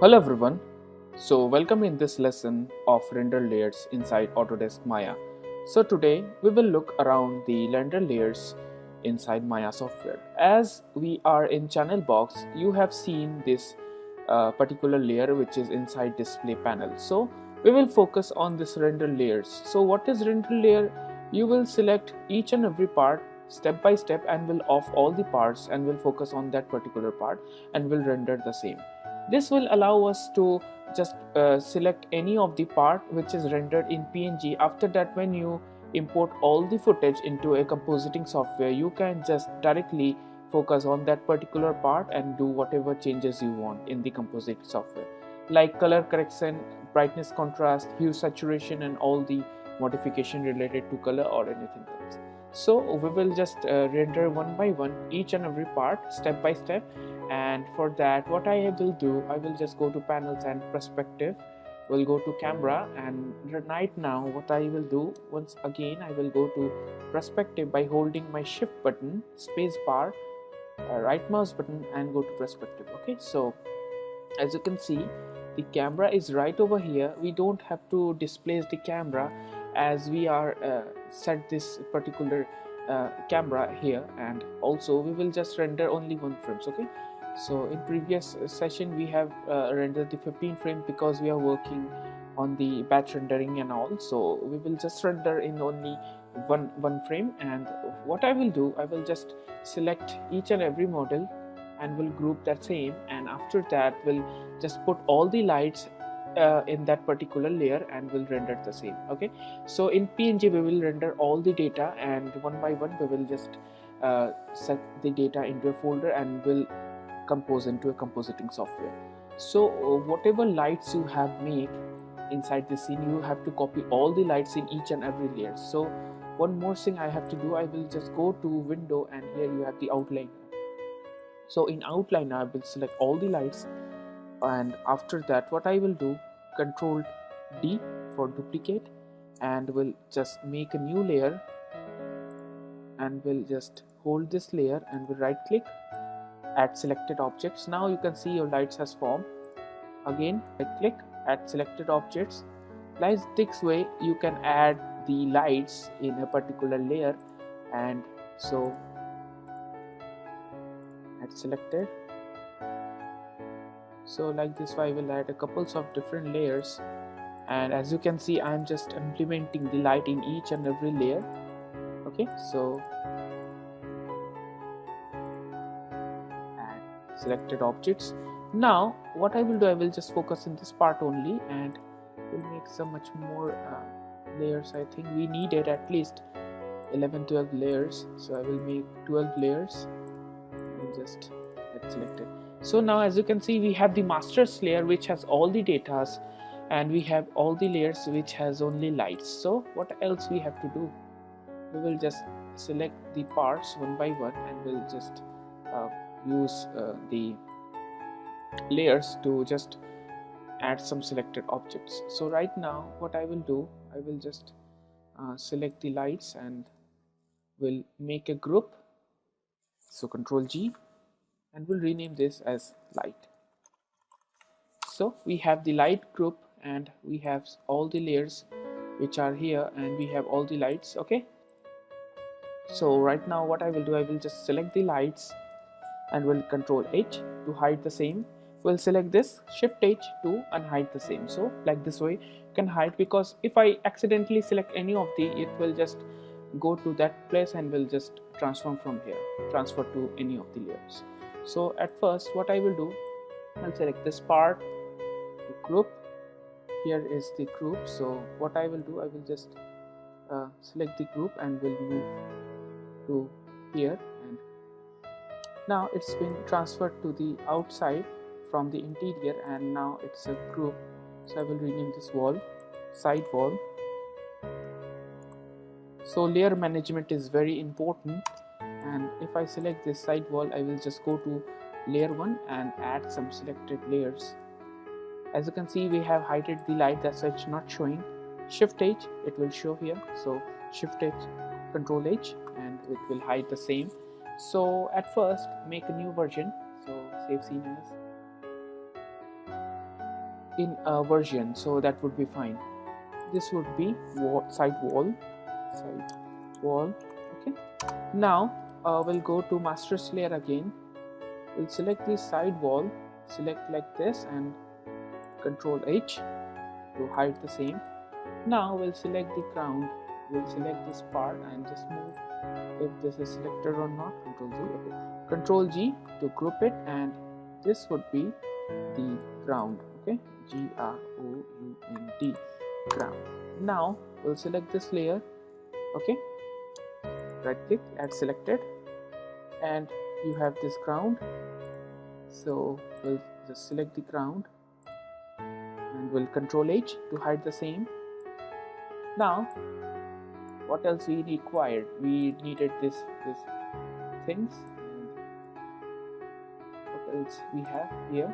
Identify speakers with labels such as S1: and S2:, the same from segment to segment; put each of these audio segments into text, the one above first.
S1: Hello everyone. So welcome in this lesson of render layers inside Autodesk Maya. So today we will look around the render layers inside Maya software. As we are in channel box, you have seen this particular layer which is inside display panel. So we will focus on this render layers. So what is render layer? You will select each and every part step by step and will off all the parts and will focus on that particular part and will render the same. This will allow us to just select any of the part which is rendered in PNG. After that, when you import all the footage into a compositing software, you can just directly focus on that particular part and do whatever changes you want in the composite software, like color correction, brightness, contrast, hue, saturation, and all the modification related to color or anything else. So we will just render one by one each and every part step by step. And for that, what I will do, I will just go to panels and perspective, will go to camera, and right now what I will do, once again I will go to perspective by holding my shift button, space bar, right mouse button, and go to perspective. Okay, so as you can see, the camera is right over here. We don't have to displace the camera as we are set this particular camera here, and also we will just render only one frames. Okay, so in previous session we have rendered the 15 frame because we are working on the batch rendering and all, so we will just render in only one frame. And what I will do, I will just select each and every model and will group that same, and after that we'll just put all the lights in that particular layer and will render the same. Okay, so in PNG we will render all the data, and one by one we will just set the data into a folder and will compose into a compositing software. So whatever lights you have made inside the scene, you have to copy all the lights in each and every layer. So one more thing I have to do, I will just go to window, and here you have the outline. So in outline I will select all the lights, and after that what I will do, Control D for duplicate, and will just make a new layer, and will just hold this layer and will right click, add selected objects. Now you can see your lights has formed. Again right click, add selected objects. Like this way you can add the lights in a particular layer, and so add selected. So like this way I will add a couples of different layers, and as you can see I'm just implementing the light in each and every layer. Okay, so add selected objects. Now what I will do, I will just focus in this part only, and we'll make some much more layers. I think we needed at least 11-12 layers, so I will make 12 layers and just get selected. So now as you can see we have the masters layer which has all the datas, and we have all the layers which has only lights. So what else we have to do, we will just select the parts one by one, and we'll just use the layers to just add some selected objects. So right now what I will do, I will just select the lights and will make a group. So Control G, and we'll rename this as light. So we have the light group, and we have all the layers which are here, and we have all the lights. Okay, so right now what I will do, I will just select the lights and will Control H to hide the same. We'll select this, Shift H to unhide the same. So like this way you can hide, because if I accidentally select any of the, it will just go to that place and will just transform from here, transfer to any of the layers. So at first what I will do, I'll select this part, the group. Here is the group. So what I will do, I will just select the group and will move to here, and now it's been transferred to the outside from the interior, and now it's a group. So I will rename this wall side wall. So layer management is very important, and if I select this side wall, I will just go to layer 1 and add some selected layers. As you can see we have hidden the light, that's why it's not showing. Shift H, it will show here. So Shift H, Control H, and it will hide the same. So at first make a new version, so save scene as, in a version, so that would be fine. This would be side wall. Okay, now we'll go to masters layer again. We'll select the side wall, select like this, and Control H to hide the same. Now we'll select the ground. We'll select this part and just move if this is selected or not. Control G. Okay. Control G to group it, and this would be the ground. Okay, GROUND, ground. Now we'll select this layer. Okay, right click, add selected, and you have this ground. So we'll just select the ground and we'll Control H to hide the same. Now what else we required? We needed this things. And what else we have here?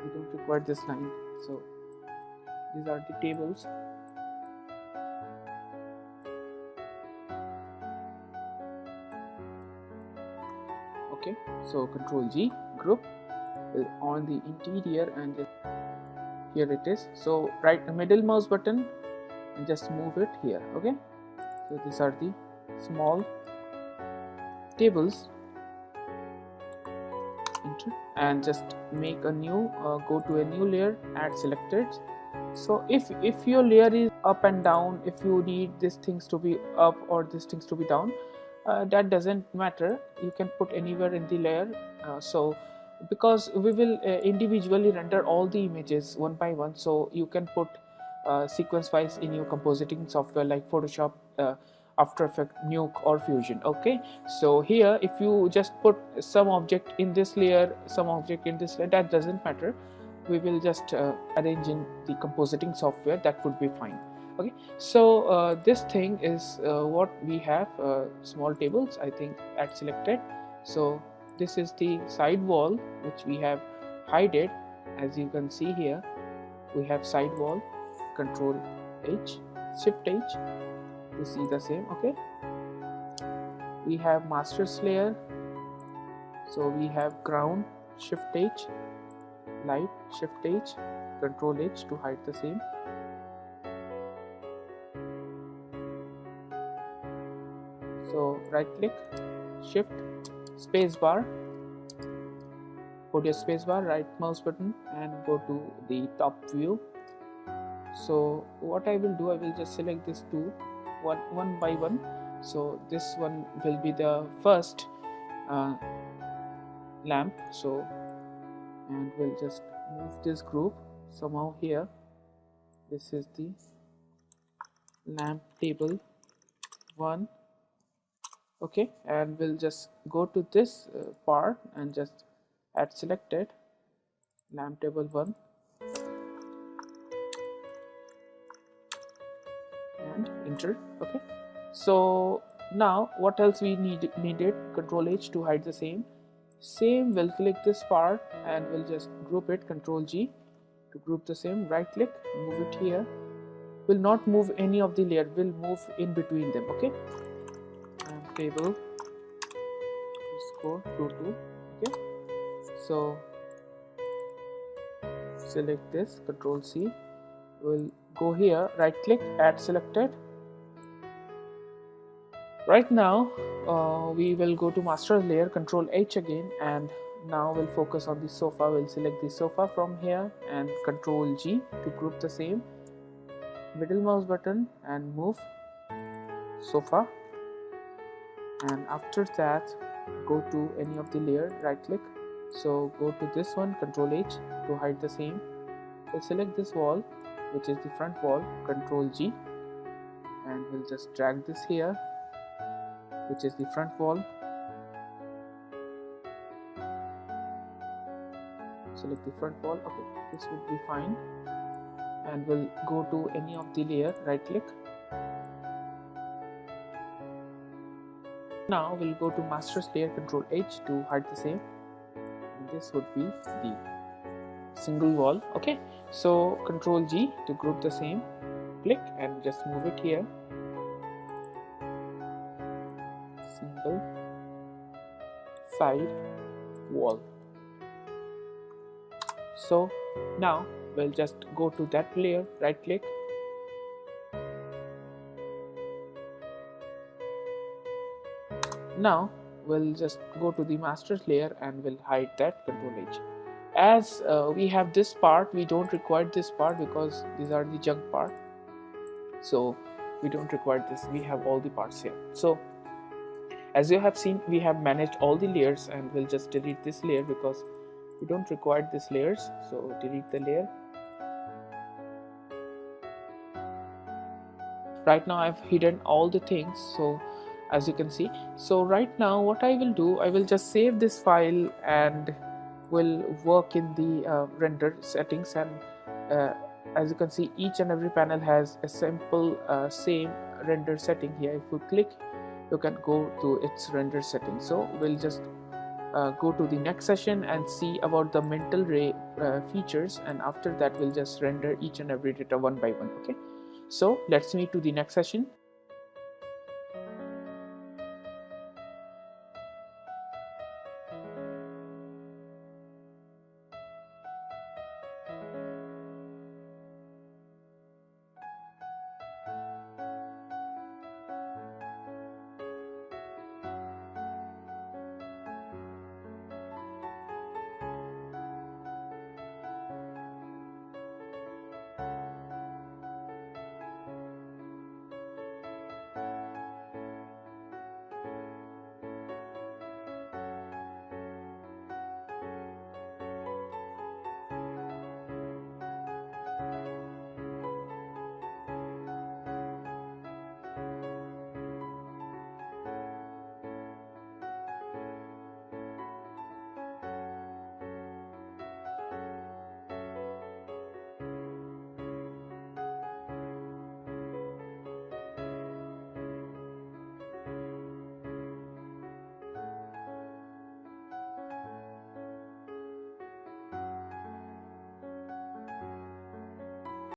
S1: We don't require this line, so these are the tables. Okay, so Control G, group on the interior, and here it is. So right middle mouse button and just move it here. Okay, so these are the small tables. Enter and just make a new go to a new layer, add selected. So if your layer is up and down, if you need these things to be up or these things to be down, that doesn't matter, you can put anywhere in the layer. So because we will individually render all the images one by one, so you can put sequence wise in your compositing software like Photoshop, After Effects, Nuke or Fusion. Okay, so here if you just put some object in this layer, some object in this layer, that doesn't matter. We will just arrange in the compositing software, that would be fine. Okay, so this thing is what we have, small tables, I think, add selected. So this is the side wall which we have hidden. As you can see here, we have side wall. Control H, Shift H to see the same. Okay, we have masters layer, so we have ground, Shift H, light, Shift H, Control H to hide the same. So right click, Shift, space bar, put your space bar, right mouse button, and go to the top view. So what I will do, I will just select this two one by one. So this one will be the first lamp. So, and we'll just move this group somehow here. This is the lamp table 1. Okay, and we'll just go to this part and just add selected lamp table 1 and enter. Okay, so now what else we needed? Control H to hide the same. We'll click this part and we'll just group it. Control G to group the same. Right click, move it here. Will not move any of the layer, will move in between them. Okay, and table score 22. Okay, so select this, Control C. We'll go here, right click, add selected. Right now we will go to master layer, Control H again, and now we'll focus on the sofa. We'll select the sofa from here and Control G to group the same. Middle mouse button and move sofa, and after that go to any of the layer, right click. So go to this one, Control H to hide the same. We'll select this wall, which is the front wall, Control G, and we'll just drag this here, which is the front wall. Select the front wall. Okay, this would be fine, and we'll go to any of the layer, right click. Now we'll go to masters layer, Control H to hide the same, and this would be the single wall. Okay, so Control G to group the same, click and just move it here. Single side wall. So now we'll just go to that layer, right click, now we'll just go to the masters layer and we'll hide that control edge. As we have this part, we don't require this part because these are the junk part, so we don't require this, we have all the parts here. So as you have seen, we have managed all the layers, and we'll just delete this layer because we don't require these layers, so delete the layer. Right now I've hidden all the things, so as you can see. So right now what I will do, I will just save this file and will work in the render settings, and as you can see, each and every panel has a simple same render setting here. If you click, you can go to its render settings. So we'll just go to the next session and see about the mental ray features, and after that we'll just render each and every data one by one. Okay, so let's meet to the next session.